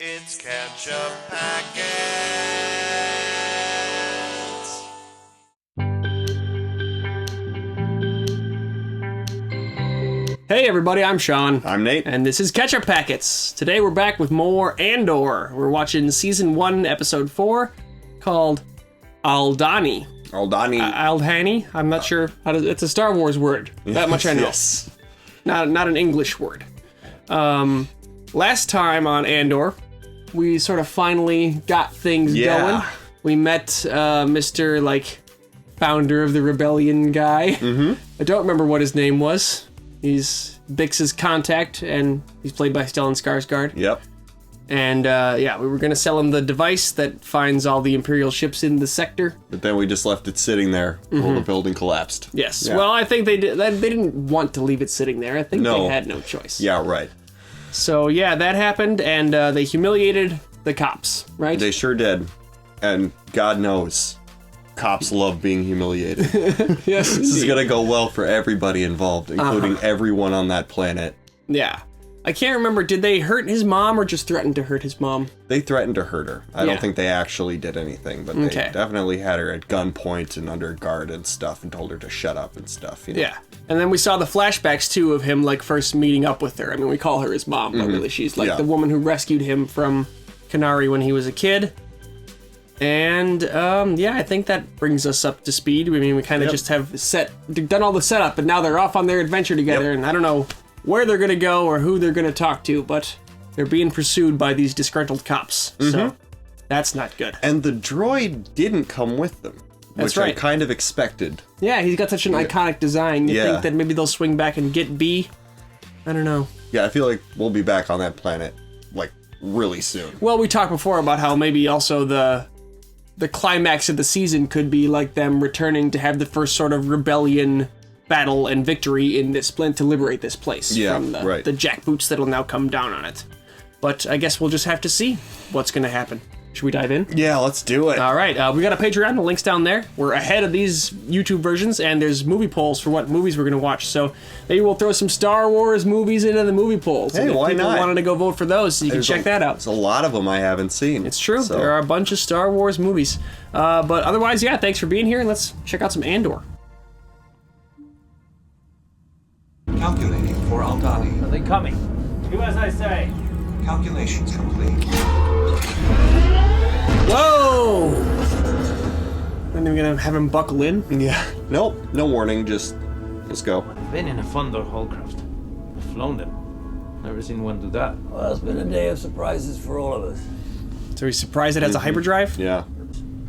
It's Ketchup Packets. Hey everybody, I'm Sean. I'm Nate. And this is Ketchup Packets. Today we're back with more Andor. We're watching Season 1, Episode 4, called Aldhani. Aldhani? I'm not sure how to... It's a Star Wars word. That much I know. Yes. Not an English word. Last time on Andor, we sort of finally got things going. We met Mr. founder of the rebellion guy. Mm-hmm. I don't remember what his name was. He's Bix's contact, and he's played by Stellan Skarsgård. Yep. And we were going to sell him the device that finds all the Imperial ships in the sector. But then we just left it sitting there while the building collapsed. Yes. Yeah. Well, I think they didn't want to leave it sitting there. I think they had no choice. Yeah, right. So, yeah, that happened, and they humiliated the cops, right? They sure did. And God knows, cops love being humiliated. Yes, This is going to go well for everybody involved, including everyone on that planet. Yeah. I can't remember, did they hurt his mom or just threaten to hurt his mom? They threatened to hurt her. I don't think they actually did anything, but they definitely had her at gunpoint and under guard and stuff and told her to shut up and stuff. You know? Yeah. And then we saw the flashbacks, too, of him, first meeting up with her. I mean, we call her his mom, but really she's, the woman who rescued him from Kenari when he was a kid. And, I think that brings us up to speed. I mean, we kind of just have done all the setup, and now they're off on their adventure together, and I don't know where they're going to go or who they're going to talk to, but they're being pursued by these disgruntled cops. So that's not good. And the droid didn't come with them, which I kind of expected. Yeah, he's got such an iconic design. You think that maybe they'll swing back and get B? I don't know. Yeah, I feel like we'll be back on that planet, really soon. Well, we talked before about how maybe also the climax of the season could be them returning to have the first sort of rebellion battle and victory in this plan to liberate this place from the jackboots that'll now come down on it. But I guess we'll just have to see what's going to happen. Should we dive in? Yeah, let's do it. All right. We got a Patreon. The link's down there. We're ahead of these YouTube versions, and there's movie polls for what movies we're going to watch. So maybe we'll throw some Star Wars movies into the movie polls. Hey, why not? If people wanted to go vote for those, so you can check that out. There's a lot of them I haven't seen. It's true. So. There are a bunch of Star Wars movies. But otherwise, thanks for being here, and let's check out some Andor. Calculating for Aldhani. Are they coming? Do as I say. Calculations complete. Whoa! I'm even gonna have him buckle in. Yeah. Nope. No warning. Just let's go. I've been in a Fondor Hallcraft. I've flown them. Never seen one do that. Well, it's been a day of surprises for all of us. So he's surprised it has a hyperdrive? Yeah.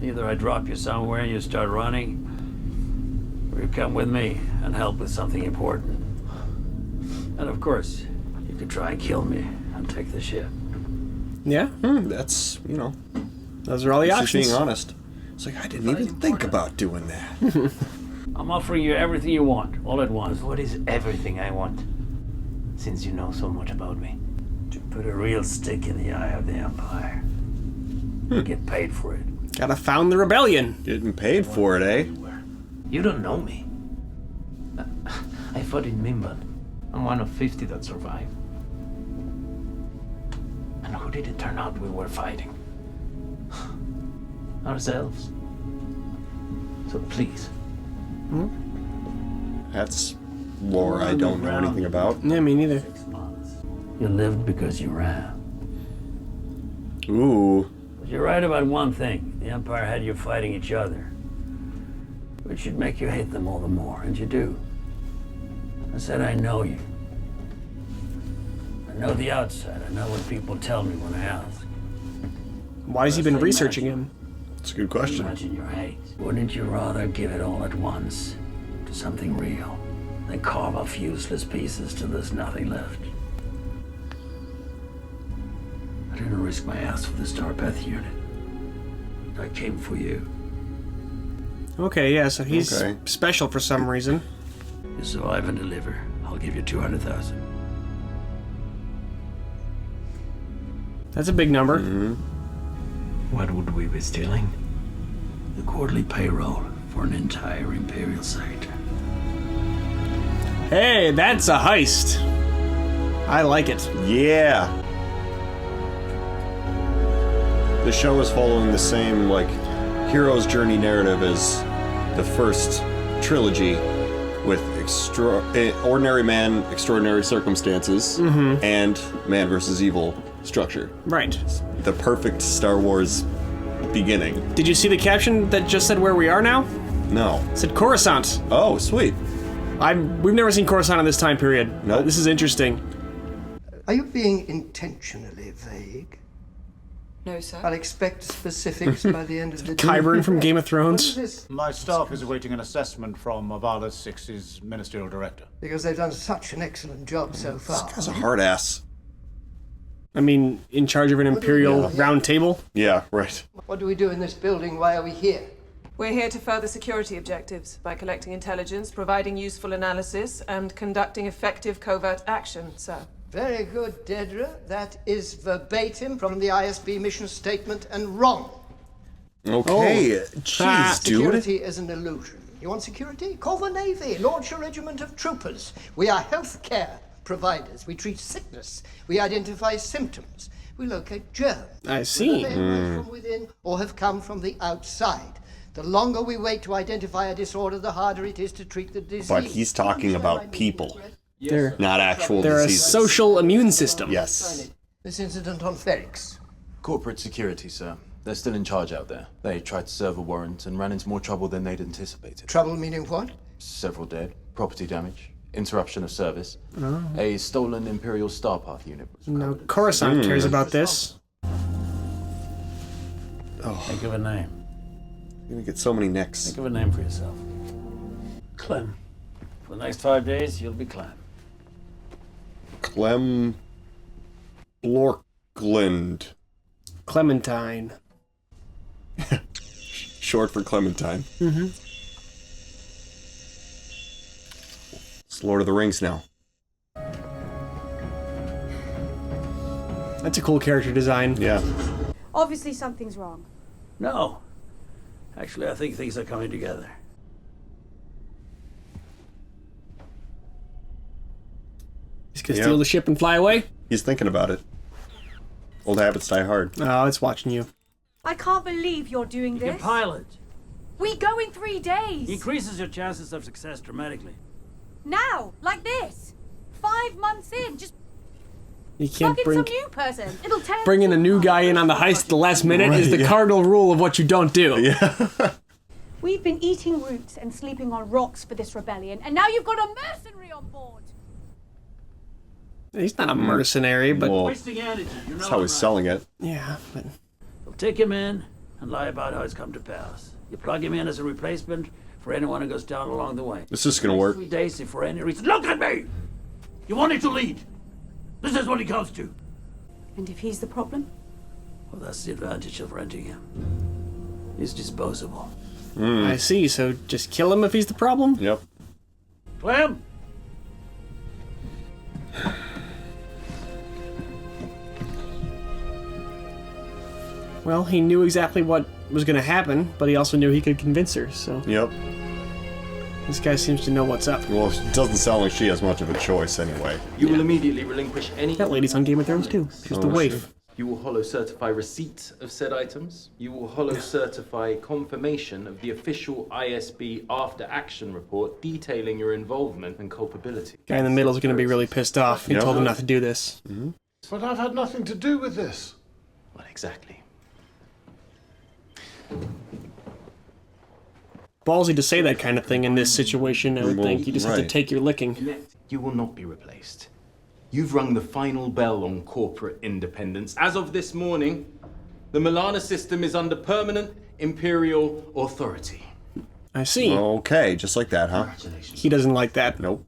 Either I drop you somewhere and you start running, or you come with me and help with something important. And of course, you could try and kill me and take the ship. Yeah? That's, Those are all the options. Just being honest. It's I didn't even think about doing that. I'm offering you everything you want, all at once. What is everything I want? Since you know so much about me. To put a real stick in the eye of the Empire. Get paid for it. Gotta found the rebellion. Getting paid for it, eh? You don't know me. I fought in Mimban. I'm one of 50 that survived. And who did it turn out we were fighting? Ourselves. So please. That's lore I don't know anything about. Yeah, me neither. 6 months. You lived because you ran. Ooh. But you're right about one thing. The Empire had you fighting each other. Which should make you hate them all the more, and you do. I said I know you. I know the outside. I know what people tell me when I ask. Why has he been researching him? That's a good question. Imagine your hate. Wouldn't you rather give it all at once to something real than carve off useless pieces till there's nothing left? I didn't risk my ass for the Starpath unit. I came for you. Okay, yeah, so he's special for some reason. You survive and deliver. I'll give you 200,000. That's a big number. What would we be stealing? The quarterly payroll for an entire Imperial sector. Hey, that's a heist. I like it. Yeah. The show is following the same, like, hero's journey narrative as the first trilogy with ordinary man, extraordinary circumstances, and man versus evil structure. Right. The perfect Star Wars beginning. Did you see the caption that just said where we are now? No. It said Coruscant. Oh, sweet. We've never seen Coruscant in this time period. Nope. This is interesting. Are you being intentionally vague? No, sir. I'll expect specifics by the end of the day. Qyburn from Game of What is Thrones. this? My staff is awaiting an assessment from Avala 6's ministerial director. Because they've done such an excellent job so far. That's a hard ass. I mean, in charge of an Imperial round table. Yeah, right. What do we do in this building? Why are we here? We're here to further security objectives by collecting intelligence, providing useful analysis, and conducting effective covert action, sir. Very good, Dedra. That is verbatim from the ISB mission statement and wrong. Okay. Jeez, dude. Security is an illusion. You want security? Call the Navy. Launch a regiment of troopers. We are healthcare providers. We treat sickness. We identify symptoms. We locate germs. I see. Whether they emerge from within or have come from the outside. The longer we wait to identify a disorder, the harder it is to treat the disease. But he's talking about people, They're not actual a diseases. social immune system. Yes. This incident on Ferrix. Corporate security, sir. They're still in charge out there. They tried to serve a warrant and ran into more trouble than they'd anticipated. Trouble meaning what? Several dead, property damage, interruption of service. A stolen Imperial Starpath unit was No, recovered. Coruscant cares about this. Think of a name. You're gonna get so many nicks. Think of a name for yourself. Clem. For the next 5 days, you'll be Clem. Clem Blorkland. Clementine. Short for Clementine. It's Lord of the Rings now. That's a cool character design. Yeah. Obviously something's wrong. No. Actually, I think things are coming together. He's gonna steal the ship and fly away? He's thinking about it. Old habits die hard. Oh, it's watching you. I can't believe you're doing You this. can pilot. We go in 3 days. Increases your chances of success dramatically. Now, like this. 5 months in, just You can't plug in bring some new person. It'll take. bringing a new guy in on the heist at the last minute is the cardinal rule of what you don't do. Yeah. We've been eating roots and sleeping on rocks for this rebellion, and now you've got a mercenary on board. He's not a mercenary, but Well, Wasting energy. You know that's how he's selling it. yeah. But They'll take him in and lie about how it's come to pass. You plug him in as a replacement for anyone who goes down along the way. This is gonna work. 3 days if for any reason. Look at me! You wanted to lead. This is what it comes to. And if he's the problem? Well, that's the advantage of renting him. He's disposable. I see. So just kill him if he's the problem. Yep. Clem! Well, he knew exactly what was going to happen, but he also knew he could convince her. So Yep. this guy seems to know what's up. Well, it doesn't sound like she has much of a choice anyway. You will immediately relinquish any... That lady's on Game of Thrones too. She's the waif. You will holo-certify receipt of said items. You will holo-certify confirmation of the official ISB after-action report detailing your involvement and culpability. Guy in the middle is going to be really pissed off. He told him not to do this. But I've had nothing to do with this. Well, exactly. Ballsy to say that kind of thing in this situation, I would Well, think. You just have to right. take your licking. You will not be replaced. You've rung the final bell on corporate independence. As of this morning, the Milana system is under permanent Imperial authority. I see. Okay, just like that, huh? He doesn't like that. Nope.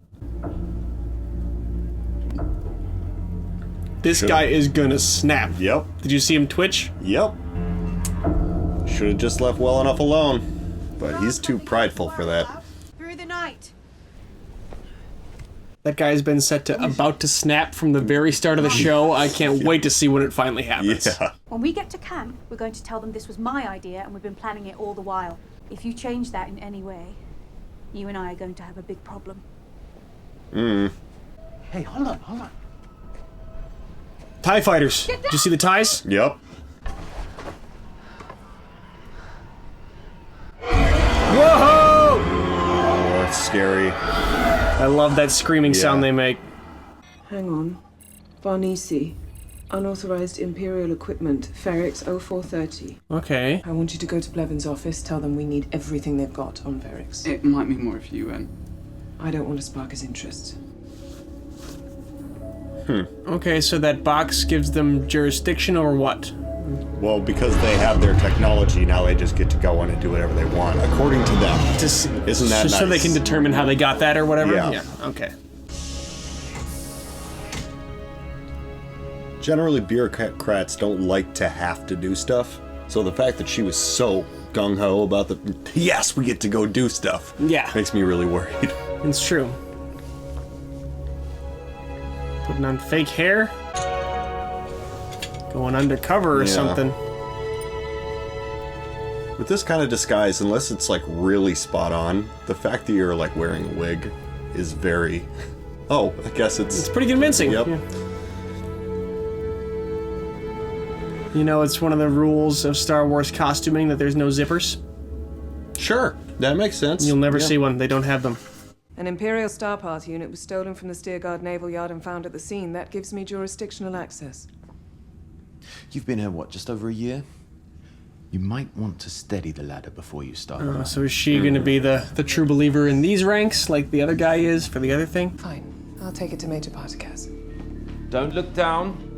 This guy is gonna snap. Yep. Did you see him twitch? Yep. Should have just left well enough alone. But he's too prideful for that. Through the night. That guy's been set to about to snap from the very start of the show. I can't wait to see when it finally happens. Yeah. When we get to camp, we're going to tell them this was my idea and we've been planning it all the while. If you change that in any way, you and I are going to have a big problem. Hey, hold on. TIE fighters. Did you see the TIEs? Yep. scary. I love that screaming sound they make. Hang on. Varnisi. Unauthorized Imperial equipment. Ferrix 0430. Okay. I want you to go to Blevins' office. Tell them we need everything they've got on Ferrix. It might be more if you went. I don't want to spark his interest. Okay, so that box gives them jurisdiction or what? Well, because they have their technology, now they just get to go in and do whatever they want, according to them. Isn't that just nice? so they can determine how they got that or whatever? Yeah. Okay. Generally, bureaucrats don't like to have to do stuff. So the fact that she was so gung-ho about yes, we get to go do stuff, makes me really worried. It's true. Putting on fake hair? Going undercover or something. With this kind of disguise, unless it's like really spot on, the fact that you're like wearing a wig is very... Oh, I guess it's pretty convincing. Yep. Yeah. You know, it's one of the rules of Star Wars costuming that there's no zippers. Sure, that makes sense. You'll never see one. They don't have them. An Imperial Star Path unit was stolen from the Steerguard Naval Yard and found at the scene. That gives me jurisdictional access. You've been here, what, just over a year? You might want to steady the ladder before you start. So is she going to be the true believer in these ranks, like the other guy is for the other thing? Fine. I'll take it to Major Partakas. Don't look down.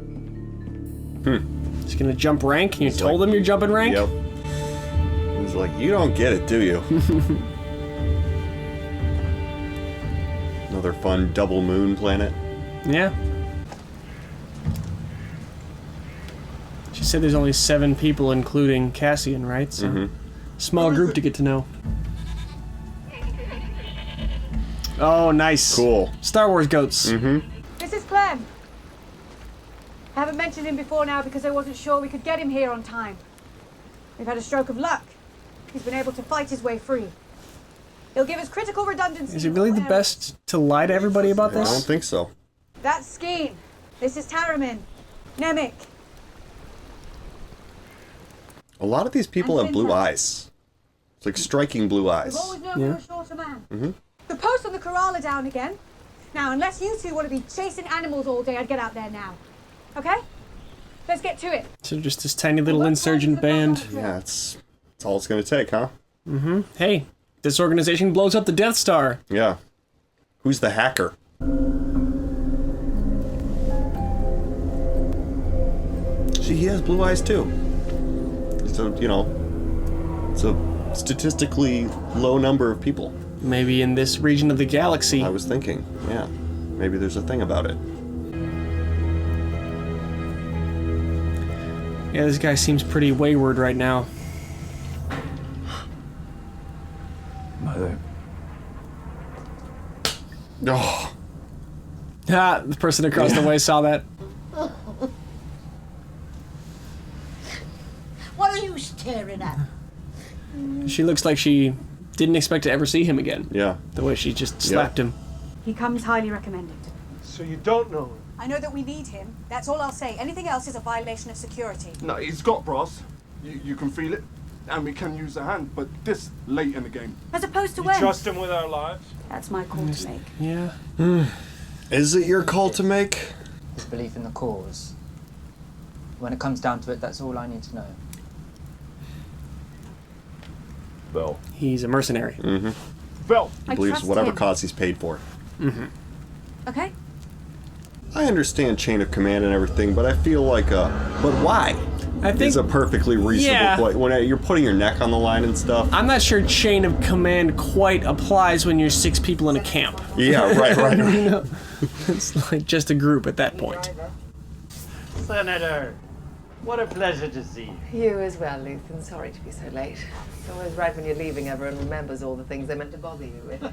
He's going to jump rank, and you told him you're jumping rank? Yep. He's like, you don't get it, do you? Another fun double moon planet. Yeah. She said there's only 7 people, including Cassian, right? So small group to get to know. Oh, nice. Cool. Star Wars goats. This is Clem. I haven't mentioned him before now because I wasn't sure we could get him here on time. We've had a stroke of luck. He's been able to fight his way free. He'll give us critical redundancy. Is it really the best to lie to everybody about this? I don't think so. That's Skeen. This is Taramin. Nemik. A lot of these people have blue eyes. It's like striking blue eyes. We've always known you're a shorter man. The posts on the corral are down again. Now, unless you two want to be chasing animals all day, I'd get out there now. Okay? Let's get to it. So just this tiny little insurgent band. Yeah, that's all it's going to take, huh? Hey, this organization blows up the Death Star. Yeah. Who's the hacker? See, he has blue eyes too. So, you know, it's a statistically low number of people. Maybe in this region of the galaxy. I was thinking, yeah. Maybe there's a thing about it. Yeah, this guy seems pretty wayward right now. Mother. Oh. Ah, the person across the way saw that. What are you staring at? She looks like she didn't expect to ever see him again. Yeah. The way she just slapped him. He comes highly recommended. So you don't know him? I know that we need him. That's all I'll say. Anything else is a violation of security. No, he's got brass. You can feel it. And we can use a hand, but this late in the game. As opposed to when? Trust him with our lives? That's my call to make. Yeah. Is it your call to make? His belief in the cause. When it comes down to it, that's all I need to know. Bell. He's a mercenary. Bell. He believes whatever cause he's paid for. Okay. I understand chain of command and everything, but I feel like but why? I think is a perfectly reasonable point. When you're putting your neck on the line and stuff. I'm not sure chain of command quite applies when you're 6 people in a camp. Yeah, right. You know, it's like just a group at that point. Senator, what a pleasure to see you. You as well, Luthen. Sorry to be so late. It's always right when you're leaving, everyone remembers all the things they meant to bother you with.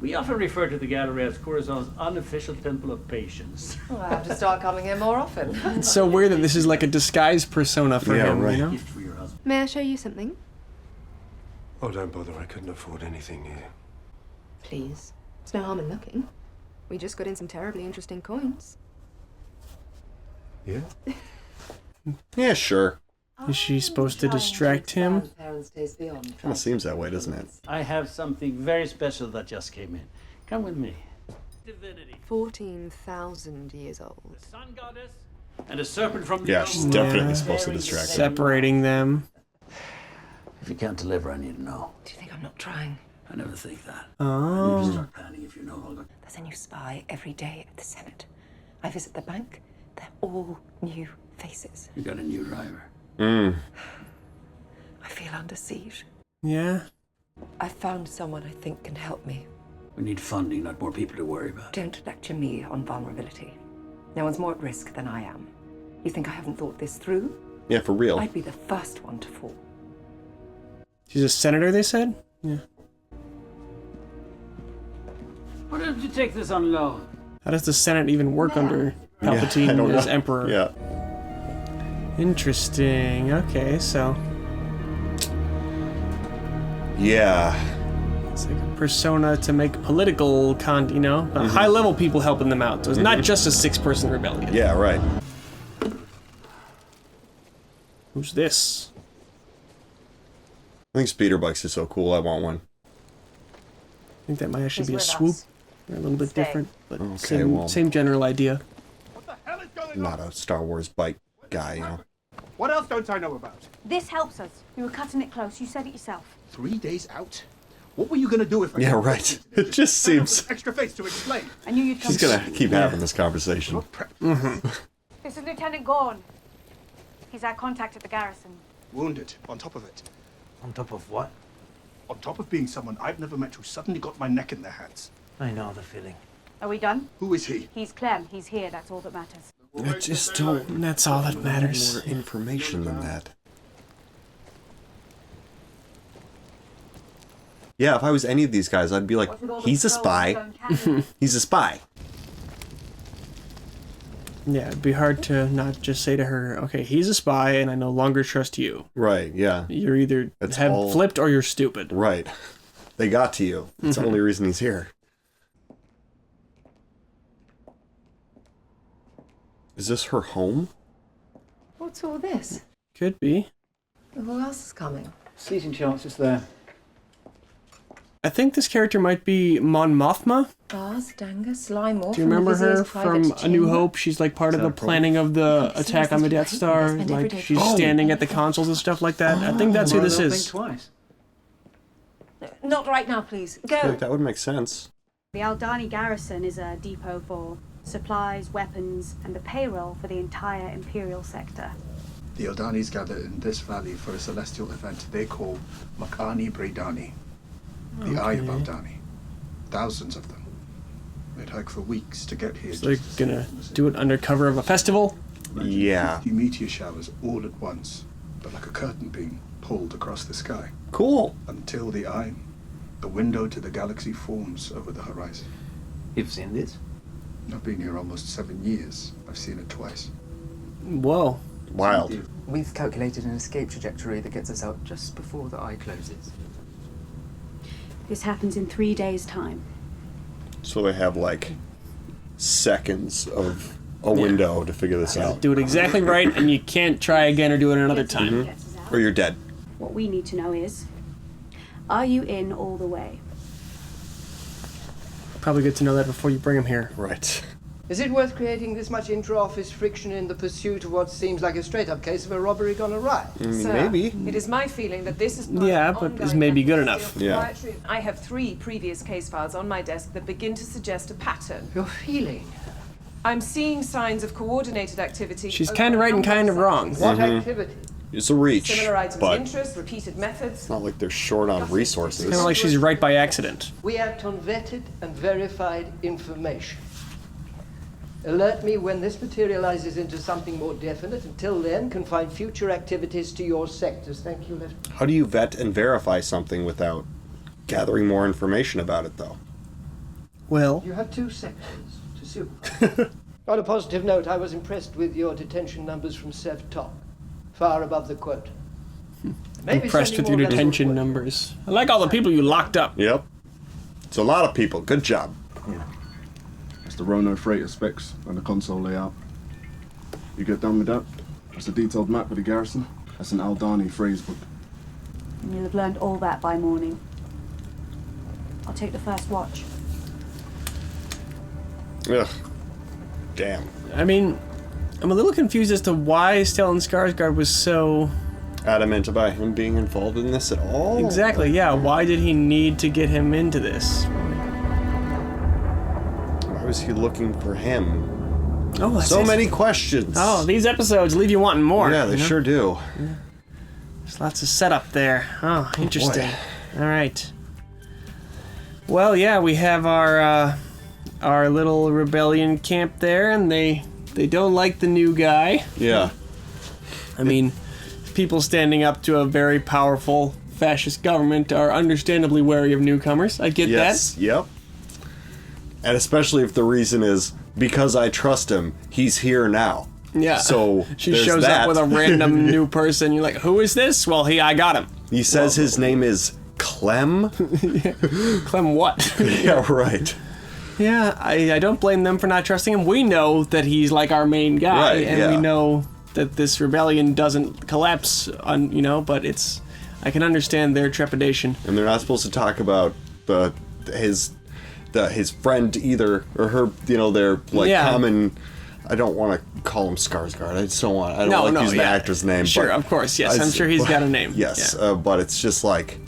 We often refer to the gallery as Coruscant's unofficial temple of patience. Well, I have to start coming here more often. It's so weird that this is like a disguise persona for him, right. you know? May I show you something? Oh, don't bother. I couldn't afford anything here. Please. There's no harm in looking. We just got in some terribly interesting coins. Yeah? Yeah, sure. Is she supposed to distract him? Kind of seems that way, doesn't it? I have something very special that just came in. Come with me. 14,000 years old. The sun goddess and a serpent from the Yeah, she's definitely supposed to distract him. Separating them. If you can't deliver, I need to know. Do you think I'm not trying? I never think that. Oh. You start planning if you're no longer. There's a new spy every day at the Senate. I visit the bank. They're all new faces. You got a new driver. I feel under siege. Yeah. I found someone I think can help me. We need funding, not more people to worry about. Don't lecture me on vulnerability. No one's more at risk than I am. You think I haven't thought this through? Yeah, for real. I'd be the first one to fall. She's a senator, they said? Yeah. Why don't you take this on loan? How does the Senate even work under Palpatine I don't as know. Emperor? Yeah. Interesting. Okay, so Yeah. it's like a persona to make political high-level people helping them out. So it's not just a 6-person rebellion. Yeah, right. Who's this? I think speeder bikes are so cool. I want one. I think that might actually He's be a with swoop. us. They're a little bit Stay. different, but Okay, well. same general idea. I'm not a Star Wars bike guy, you know. What else don't I know about? This helps us. We were cutting it close. You said it yourself. 3 days out? What were you going to do if I... Yeah, right. It just seems Extra face to explain. I knew you'd come. she's gonna keep having this conversation. This is Lieutenant Gorn. He's our contact at the garrison. Wounded, on top of it. On top of what? On top of being someone I've never met who suddenly got my neck in their hands. I know the feeling. Are we done? Who is he? He's Clem. He's here. That's all that matters. I just don't... That's all that matters. More information than that. Yeah, if I was any of these guys, I'd be like, he's a spy. He's a spy. Yeah, it'd be hard to not just say to her, okay, he's a spy and I no longer trust you. Right, yeah. You're either It's have all- flipped or you're stupid. Right. They got to you. That's the only reason he's here. Is this her home? What's all this? Could be. Who else is coming? Season chances there. I think this character might be Mon Mothma. Bars, Danger, Slimore. Do you remember her from A New Hope? She's like part of the planning of the attack on the Death Star. Like she's standing at the consoles and stuff like that. I think that's who this is. Twice. Not right now, please. I feel Go. like that would make sense. The Aldhani garrison is a depot for supplies, weapons, and the payroll for the entire Imperial sector. The Aldhanis gather in this valley for a celestial event they call Makani Bredani. The Eye of Aldhani. Thousands of them. They'd hike for weeks to get here. So they're gonna do it under cover of a festival? Yeah. 50 meteor showers all at once, but like a curtain being pulled across the sky. Cool. Until the Eye, the window to the galaxy, forms over the horizon. You've seen this? I've been here almost 7 years. I've seen it twice. Whoa. Wild. We've calculated an escape trajectory that gets us out just before the eye closes. This happens in 3 days' time. So they have like seconds of a window to figure this out. Do it exactly right, and you can't try again or do it another time. Or you're dead. What we need to know is, are you in all the way? Probably good to know that before you bring him here. Right. Is it worth creating this much intra-office friction in the pursuit of what seems like a straight-up case of a robbery gone awry? Sir, maybe. It is my feeling that this is part Yeah, of but ongoing is maybe good efforts enough. to Yeah. proprietary- I have 3 previous case files on my desk that begin to suggest a pattern. Your feeling? I'm seeing signs of coordinated activity. She's over kind of a right and number kind of wrong. sectors. What activity? It's a reach, Similar items but of interest, repeated methods. it's not like they're short on resources. Kind of like she's right by accident. We act on vetted and verified information. Alert me when this materializes into something more definite. Until then, confine future activities to your sectors. Thank you, Lieutenant. How do you vet and verify something without gathering more information about it, though? Well, You have 2 sectors to supervise. On a positive note, I was impressed with your detention numbers from Sev Talk. Far above the quote. Maybe impressed with sending your more vessels detention would. numbers. I like all the people you locked up. Yep. It's a lot of people. Good job. That's the Rono freighter specs and the console layout. You get done with that? That's a detailed map of the garrison. That's an Aldhani phrase book. And you'll have learned all that by morning. I'll take the first watch. Ugh. Damn. I mean, I'm a little confused as to why Stellan Skarsgård was so adamant about him being involved in this at all. Exactly. Yeah. Why did he need to get him into this? Why was he looking for him? Oh, that's so many questions. Oh, these episodes leave you wanting more. Yeah, they sure do. Yeah. There's lots of setup there. Oh, interesting. All right. Well, yeah, we have our little rebellion camp there, and they don't like the new guy. Yeah. I mean, people standing up to a very powerful fascist government are understandably wary of newcomers. I get that. Yep. And especially if the reason is because I trust him, he's here now. Yeah. So she shows up with a random new person. You're like, who is this? Well, I got him. He says his name is Clem. Clem what? Yeah, right. Yeah, I don't blame them for not trusting him. We know that he's like our main guy, and we know that this rebellion doesn't collapse but I can understand their trepidation. And they're not supposed to talk about his friend either, or her, their common. I don't want to call him Skarsgård. I just don't want. I don't like using the actor's name. Sure, but of course, yes. I'm sure he's got a name. Yes, but it's just like,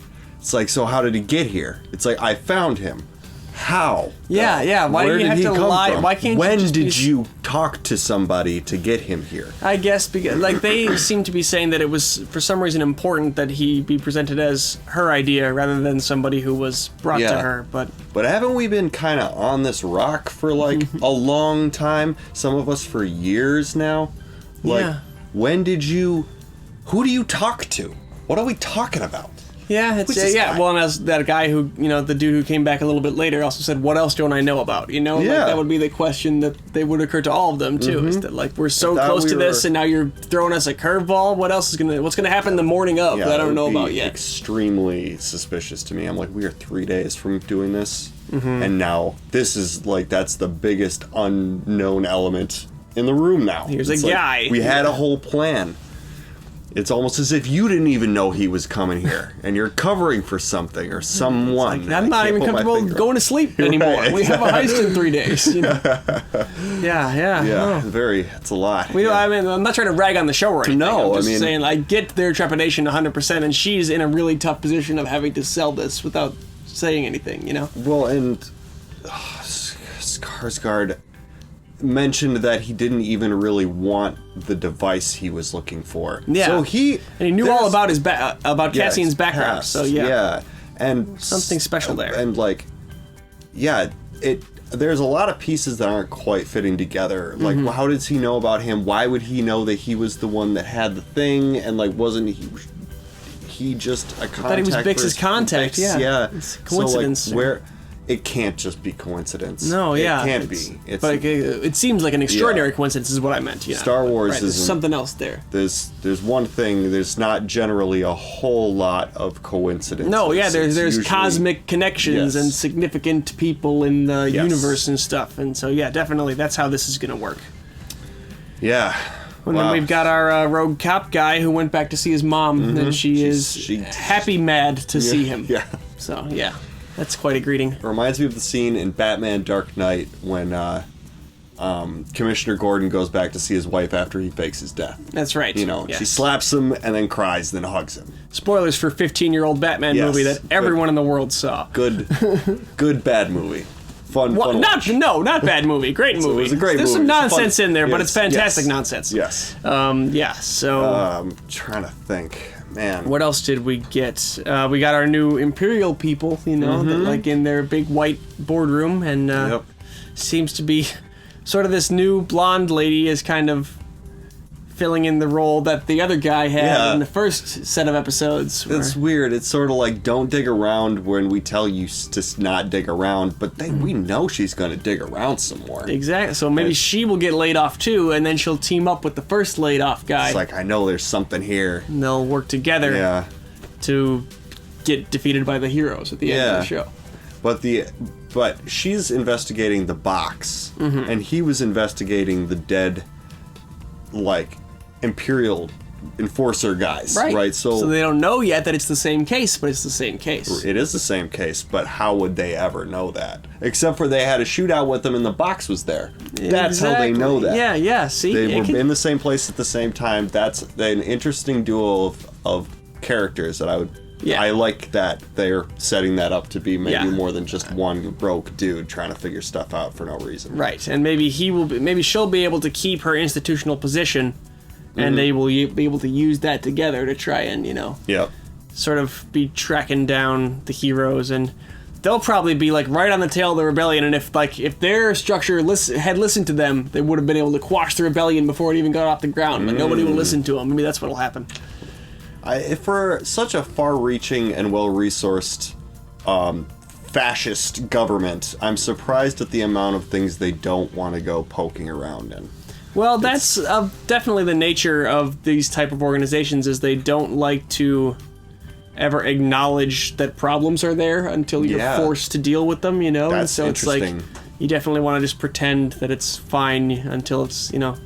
so how did he get here? It's like, I found him. How? Yeah. Why do you have to lie? From? Why can't when you did you talk to somebody to get him here? I guess because they seem to be saying that it was for some reason important that he be presented as her idea rather than somebody who was brought to her. But haven't we been kind of on this rock for like a long time? Some of us for years now. When did you? Who do you talk to? What are we talking about? Yeah, well, and as that guy who, the dude who came back a little bit later also said, what else don't I know about? That would be the question that they would occur to all of them, too, is that, we're so close to this, and now you're throwing us a curveball? What's gonna happen the morning of that I don't know about yet? Extremely suspicious to me. I'm like, we are 3 days from doing this, and now this is, that's the biggest unknown element in the room now. Here's a guy. We had a whole plan. It's almost as if you didn't even know he was coming here, and you're covering for something or someone. I'm not even comfortable going to sleep anymore. Right, we have a heist in 3 days. Yeah, it's a lot. I'm not trying to rag on the show or anything. No, I'm just saying I get their trepidation 100%, and she's in a really tough position of having to sell this without saying anything. Well, and Skarsgård mentioned that he didn't even really want the device he was looking for. Yeah. So he knew all about his about Cassian's background. Past, so yeah. And something special there. And there's a lot of pieces that aren't quite fitting together. Like, how does he know about him? Why would he know that he was the one that had the thing? And wasn't he just a contact? I thought he was Bix's contact. Yeah. It's coincidence. So where? It can't just be coincidence. No, yeah. It can't be. It seems like an extraordinary coincidence is what I meant. Star Wars is something else there. There's one thing. There's not generally a whole lot of coincidences. No, yeah. There's usually cosmic connections and significant people in the universe and stuff. And so definitely that's how this is going to work. Yeah. And then we've got our rogue cop guy who went back to see his mom, and she's happy mad to see him. Yeah. So that's quite a greeting. It reminds me of the scene in Batman Dark Knight when Commissioner Gordon goes back to see his wife after he fakes his death. That's right. She slaps him and then cries, then hugs him. Spoilers for 15-year-old Batman movie that everyone in the world saw. Good bad movie. Fun not bad movie. Great movie. It was a great movie. There's some nonsense in there, but it's fantastic nonsense. Yes. So I'm trying to think. Man. What else did we get? We got our new Imperial people, that, in their big white boardroom, and seems to be sort of this new blonde lady is kind of filling in the role that the other guy had in the first set of episodes. It's weird. It's sort of like, don't dig around when we tell you to not dig around, but we know she's going to dig around some more. Exactly. So maybe she will get laid off too, and then she'll team up with the first laid off guy. It's like, I know there's something here. And they'll work together to get defeated by the heroes at the end of the show. But she's investigating the box, and he was investigating the dead, Imperial enforcer guys, Right. right? So they don't know yet that it's the same case, but it's the same case. It is the same case, but how would they ever know that? Except for they had a shootout with them and the box was there. That's how they know that. Yeah, see? They were in the same place at the same time. That's an interesting duo of characters that I like that they're setting that up to be maybe more than just one broke dude trying to figure stuff out for no reason. Right, and maybe she'll be able to keep her institutional position, and they will be able to use that together to try and, sort of be tracking down the heroes, and they'll probably be like right on the tail of the rebellion, and if their structure had listened to them, they would have been able to quash the rebellion before it even got off the ground, but nobody will listen to them. Maybe that's what'll happen. For such a far-reaching and well-resourced fascist government, I'm surprised at the amount of things they don't want to go poking around in. Well, that's definitely the nature of these type of organizations, is they don't like to ever acknowledge that problems are there until you're forced to deal with them, That's and so it's interesting. like you definitely want to just pretend that it's fine until it's, Yeah,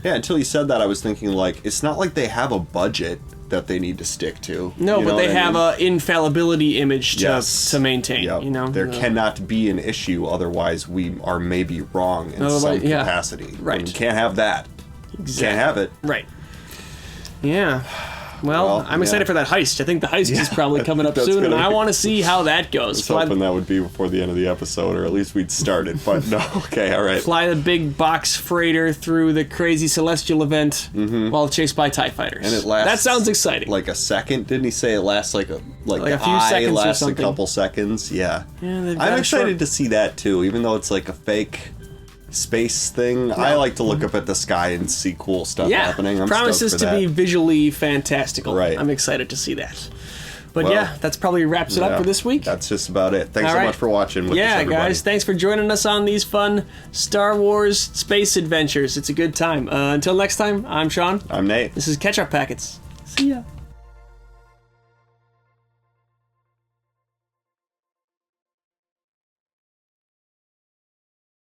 until you said that, I was thinking, like, it's not like they have a budget that they need to stick to. No, but they have a infallibility image to maintain. There cannot be an issue, otherwise we are maybe wrong in some capacity. Right. You can't have that. Exactly. Can't have it. Right. Yeah. Well, I'm excited for that heist. I think the heist is probably coming up soon, and I want to see how that goes. I was hoping that would be before the end of the episode, or at least we'd started, but no. Okay, all right. Fly the big box freighter through the crazy celestial event while chased by TIE fighters. And it lasts... That sounds exciting. Like a second? Didn't he say it lasts like a few seconds or lasts something? A couple seconds? Yeah. Yeah, I'm excited to see that, too, even though it's like a fake space thing. I like to look up at the sky and see cool stuff happening. I'm promises stoked for to that. be visually fantastical. Right. I'm excited to see that. But that's probably wraps it up for this week. That's just about it. Thanks All so right. much for watching with us, everybody. Guys, thanks for joining us on these fun Star Wars space adventures. It's a good time. Until next time, I'm Sean. I'm Nate. This is Ketchup Packets. See ya.